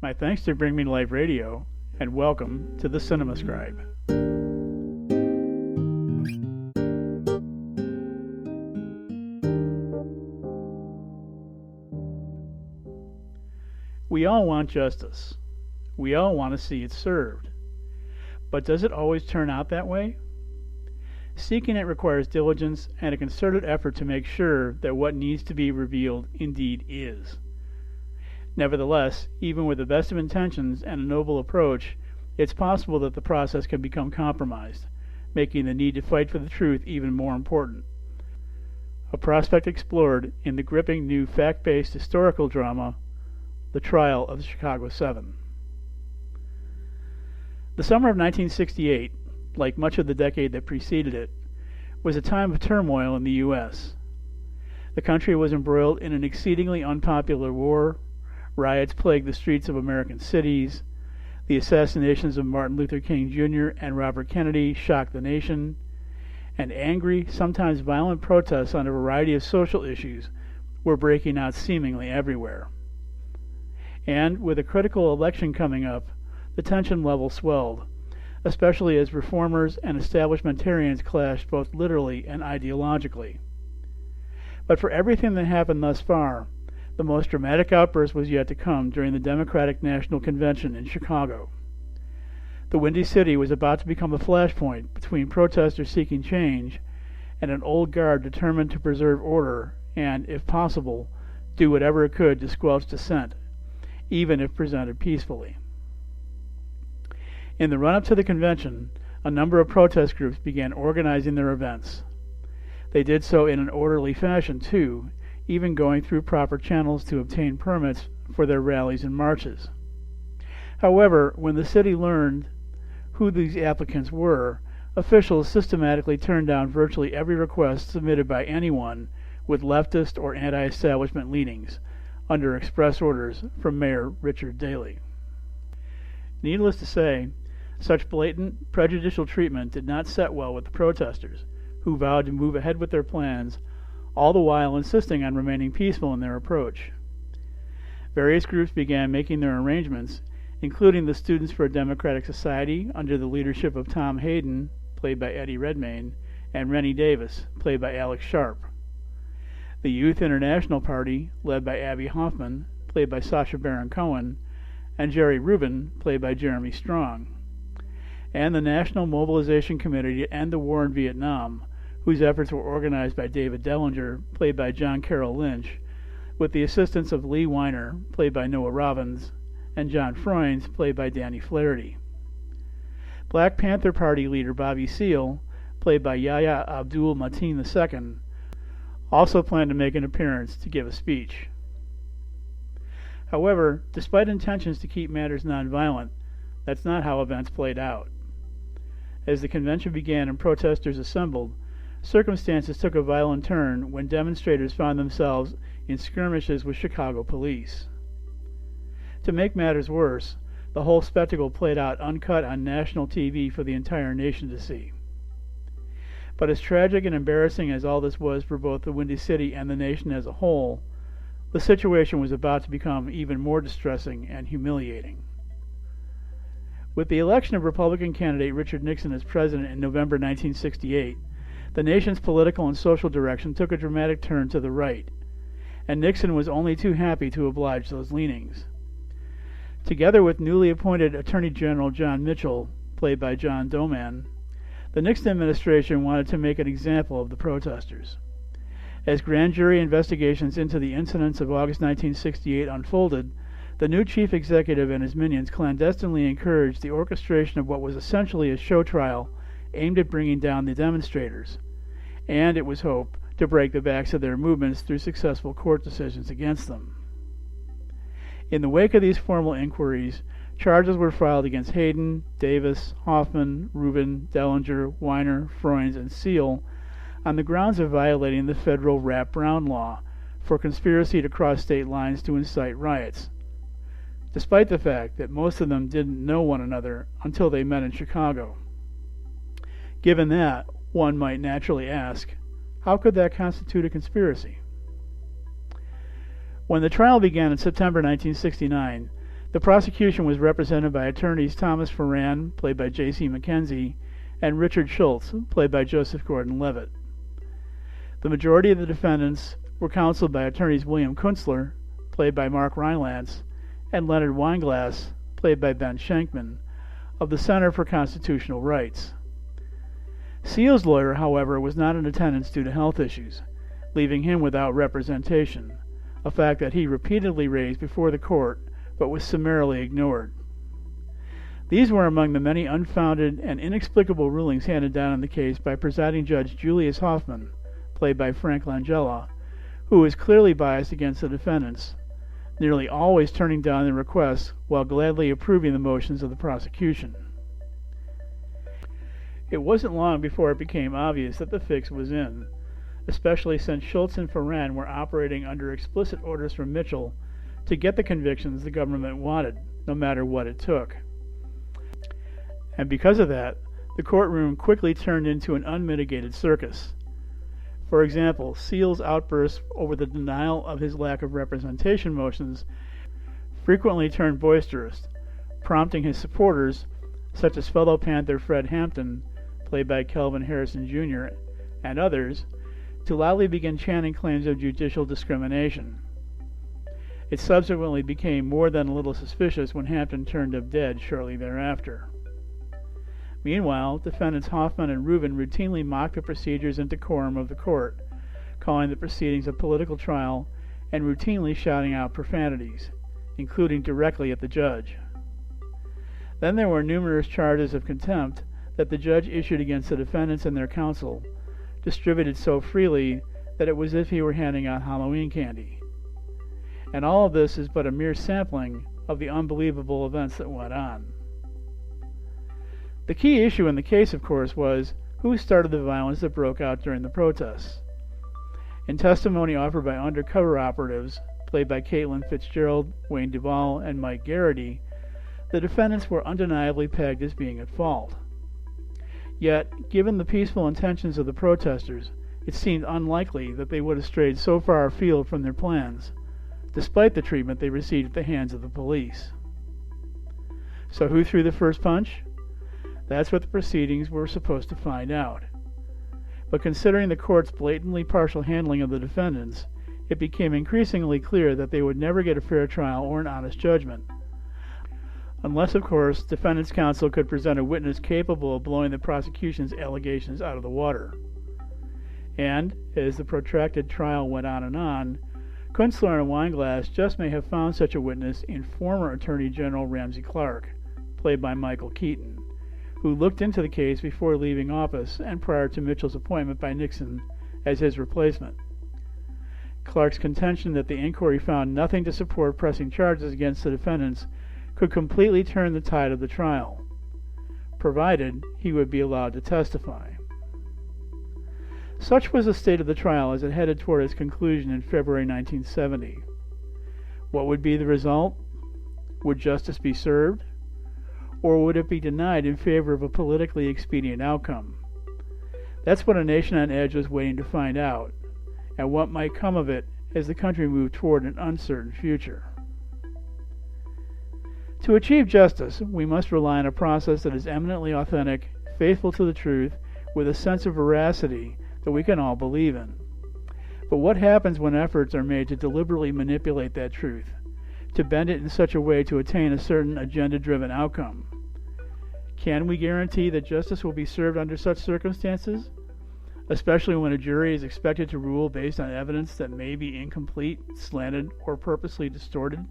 My thanks to Bring Me to Life Radio, and welcome to the Cinema Scribe. We all want justice. We all want to see it served. But does it always turn out that way? Seeking it requires diligence and a concerted effort to make sure that what needs to be revealed indeed is. Nevertheless, even with the best of intentions and a noble approach, it's possible that the process can become compromised, making the need to fight for the truth even more important. A prospect explored in the gripping new fact-based historical drama, The Trial of the Chicago Seven. The summer of 1968, like much of the decade that preceded it, was a time of turmoil in the U.S. The country was embroiled in an exceedingly unpopular war. Riots plagued the streets of American cities. The assassinations of Martin Luther King Jr. and Robert Kennedy shocked the nation. And angry, sometimes violent protests on a variety of social issues were breaking out seemingly everywhere. And with a critical election coming up, the tension level swelled, especially as reformers and establishmentarians clashed both literally and ideologically. But for everything that happened thus far, the most dramatic outburst was yet to come during the Democratic National Convention in Chicago. The Windy City was about to become a flashpoint between protesters seeking change and an old guard determined to preserve order and, if possible, do whatever it could to squelch dissent, even if presented peacefully. In the run-up to the convention, a number of protest groups began organizing their events. They did so in an orderly fashion, too, even going through proper channels to obtain permits for their rallies and marches. However, when the city learned who these applicants were, officials systematically turned down virtually every request submitted by anyone with leftist or anti-establishment leanings, under express orders from Mayor Richard Daley. Needless to say, such blatant, prejudicial treatment did not set well with the protesters, who vowed to move ahead with their plans, all the while insisting on remaining peaceful in their approach. Various groups began making their arrangements, including the Students for a Democratic Society under the leadership of Tom Hayden, played by Eddie Redmayne, and Rennie Davis, played by Alex Sharp. The Youth International Party, led by Abby Hoffman, played by Sacha Baron Cohen, and Jerry Rubin, played by Jeremy Strong. And the National Mobilization Committee to End the War in Vietnam, whose efforts were organized by David Dellinger, played by John Carroll Lynch, with the assistance of Lee Weiner, played by Noah Robbins, and John Froines, played by Danny Flaherty. Black Panther Party leader Bobby Seale, played by Yahya Abdul Mateen II, also planned to make an appearance to give a speech. However, despite intentions to keep matters nonviolent, that's not how events played out. As the convention began and protesters assembled, circumstances took a violent turn when demonstrators found themselves in skirmishes with Chicago police. To make matters worse, the whole spectacle played out uncut on national TV for the entire nation to see. But as tragic and embarrassing as all this was for both the Windy City and the nation as a whole, the situation was about to become even more distressing and humiliating. With the election of Republican candidate Richard Nixon as president in November 1968, the nation's political and social direction took a dramatic turn to the right, and Nixon was only too happy to oblige those leanings. Together with newly appointed Attorney General John Mitchell, played by John Doman, the Nixon administration wanted to make an example of the protesters. As grand jury investigations into the incidents of August 1968 unfolded, the new chief executive and his minions clandestinely encouraged the orchestration of what was essentially a show trial aimed at bringing down the demonstrators, and, it was hoped, to break the backs of their movements through successful court decisions against them. In the wake of these formal inquiries, charges were filed against Hayden, Davis, Hoffman, Rubin, Dellinger, Weiner, Froines, and Seale on the grounds of violating the federal Rapp-Brown law for conspiracy to cross state lines to incite riots, despite the fact that most of them didn't know one another until they met in Chicago. Given that, one might naturally ask, how could that constitute a conspiracy? When the trial began in September 1969, The prosecution was represented by attorneys Thomas Ferran, played by J.C. McKenzie, and Richard Schultz, played by Joseph Gordon-Levitt. The majority of the defendants were counseled by attorneys William Kunstler, played by Mark Rylance, and Leonard Weinglass, played by Ben Schenkman, of the Center for Constitutional Rights. Seal's lawyer, however, was not in attendance due to health issues, leaving him without representation, a fact that he repeatedly raised before the court but was summarily ignored. These were among the many unfounded and inexplicable rulings handed down in the case by presiding Judge Julius Hoffman, played by Frank Langella, who was clearly biased against the defendants, nearly always turning down their requests while gladly approving the motions of the prosecution. It wasn't long before it became obvious that the fix was in, especially since Schultz and Ferran were operating under explicit orders from Mitchell to get the convictions the government wanted, no matter what it took. And because of that, the courtroom quickly turned into an unmitigated circus. For example, Seal's outbursts over the denial of his lack of representation motions frequently turned boisterous, prompting his supporters, such as fellow Panther Fred Hampton, played by Kelvin Harrison Jr., and others, to loudly begin chanting claims of judicial discrimination. It subsequently became more than a little suspicious when Hampton turned up dead shortly thereafter. Meanwhile, defendants Hoffman and Rubin routinely mocked the procedures and decorum of the court, calling the proceedings a political trial and routinely shouting out profanities, including directly at the judge. Then there were numerous charges of contempt that the judge issued against the defendants and their counsel, distributed so freely that it was as if he were handing out Halloween candy. And all of this is but a mere sampling of the unbelievable events that went on. The key issue in the case, of course, was who started the violence that broke out during the protests. In testimony offered by undercover operatives, played by Caitlin Fitzgerald, Wayne Duvall, and Mike Garrity, the defendants were undeniably pegged as being at fault. Yet, given the peaceful intentions of the protesters, it seemed unlikely that they would have strayed so far afield from their plans, despite the treatment they received at the hands of the police. So who threw the first punch? That's what the proceedings were supposed to find out. But considering the court's blatantly partial handling of the defendants, it became increasingly clear that they would never get a fair trial or an honest judgment. Unless, of course, defendants' counsel could present a witness capable of blowing the prosecution's allegations out of the water. And, as the protracted trial went on, Kunstler and Weinglass just may have found such a witness in former Attorney General Ramsey Clark, played by Michael Keaton, who looked into the case before leaving office and prior to Mitchell's appointment by Nixon as his replacement. Clark's contention that the inquiry found nothing to support pressing charges against the defendants could completely turn the tide of the trial, provided he would be allowed to testify. Such was the state of the trial as it headed toward its conclusion in February 1970. What would be the result? Would justice be served? Or would it be denied in favor of a politically expedient outcome? That's what a nation on edge was waiting to find out, and what might come of it as the country moved toward an uncertain future. To achieve justice, we must rely on a process that is eminently authentic, faithful to the truth, with a sense of veracity that we can all believe in. But what happens when efforts are made to deliberately manipulate that truth, to bend it in such a way to attain a certain agenda-driven outcome? Can we guarantee that justice will be served under such circumstances, especially when a jury is expected to rule based on evidence that may be incomplete, slanted, or purposely distorted?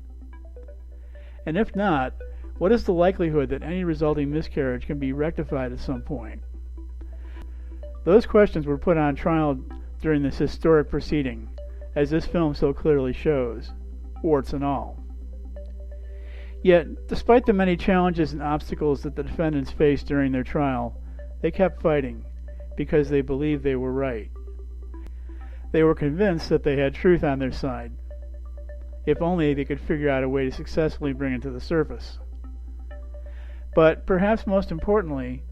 And if not, what is the likelihood that any resulting miscarriage can be rectified at some point? Those questions were put on trial during this historic proceeding, as this film so clearly shows, warts and all. Yet, despite the many challenges and obstacles that the defendants faced during their trial, they kept fighting, because they believed they were right. They were convinced that they had truth on their side, if only they could figure out a way to successfully bring it to the surface. But perhaps most importantly,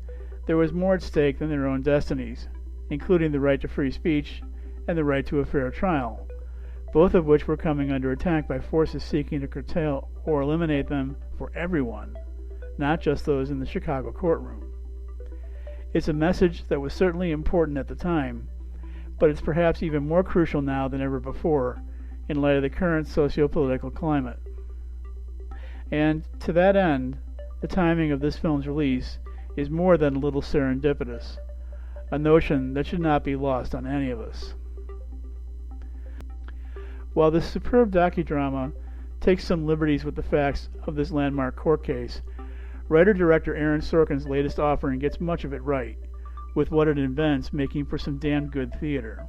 there was more at stake than their own destinies, including the right to free speech and the right to a fair trial, both of which were coming under attack by forces seeking to curtail or eliminate them for everyone, not just those in the Chicago courtroom. It's a message that was certainly important at the time, but it's perhaps even more crucial now than ever before in light of the current socio-political climate. And to that end, the timing of this film's release is more than a little serendipitous, a notion that should not be lost on any of us. While this superb docudrama takes some liberties with the facts of this landmark court case, writer-director Aaron Sorkin's latest offering gets much of it right, with what it invents making for some damn good theater.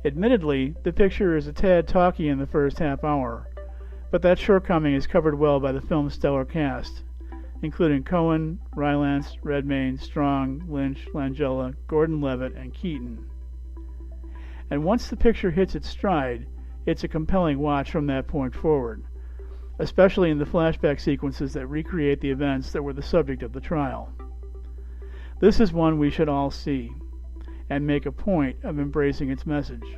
Admittedly, the picture is a tad talky in the first half hour, but that shortcoming is covered well by the film's stellar cast, including Cohen, Rylance, Redmayne, Strong, Lynch, Langella, Gordon-Levitt, and Keaton. And once the picture hits its stride, it's a compelling watch from that point forward, especially in the flashback sequences that recreate the events that were the subject of the trial. This is one we should all see, and make a point of embracing its message.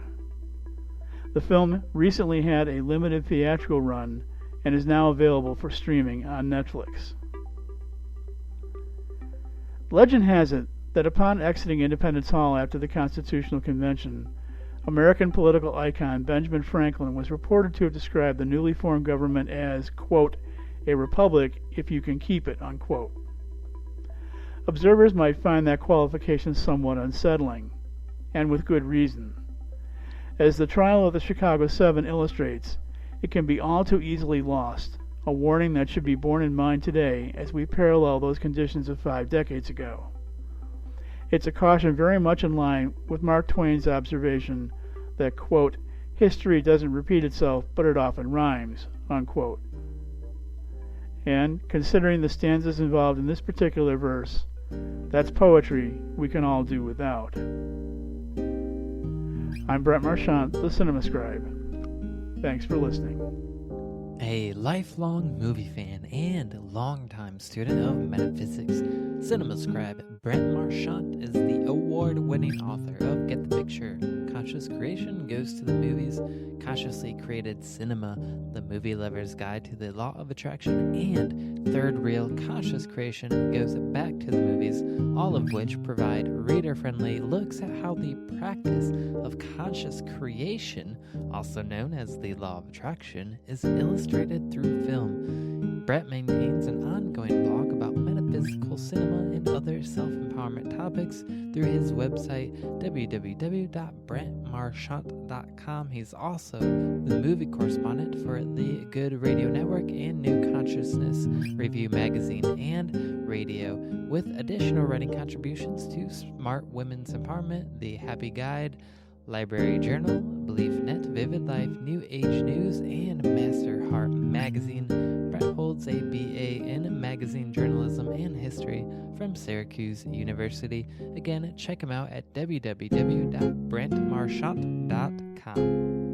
The film recently had a limited theatrical run and is now available for streaming on Netflix. Legend has it that upon exiting Independence Hall after the Constitutional Convention, American political icon Benjamin Franklin was reported to have described the newly formed government as, quote, a republic if you can keep it, unquote. Observers might find that qualification somewhat unsettling, and with good reason. As the trial of the Chicago 7 illustrates, it can be all too easily lost, a warning that should be borne in mind today as we parallel those conditions of 5 decades ago. It's a caution very much in line with Mark Twain's observation that, quote, history doesn't repeat itself, but it often rhymes, unquote. And, considering the stanzas involved in this particular verse, that's poetry we can all do without. I'm Brett Marchant, the Cinema Scribe. Thanks for listening. A lifelong movie fan and longtime student of metaphysics, Cinema Scribe Brett Marchant is the award-winning author of Get the Picture, Conscious Creation Goes to the Movies, Consciously Created Cinema, The Movie Lover's Guide to the Law of Attraction, and Third Reel Conscious Creation Goes Back to the Movies, all of which provide reader-friendly looks at how the practice of conscious creation, also known as the Law of Attraction, is illustrated through film. Brett maintains an ongoing blog about metaphysical cinema and other self-empowerment topics through his website www.brettmarchant.com. He's also the movie correspondent for the Good Radio Network and New Consciousness Review Magazine and Radio, with additional writing contributions to Smart Women's Empowerment, The Happy Guide, Library Journal, BeliefNet, Vivid Life, New Age News, and Master Heart Magazine. Brett holds a BA in Magazine Journalism and History from Syracuse University. Again, check him out at www.brentmarchant.com.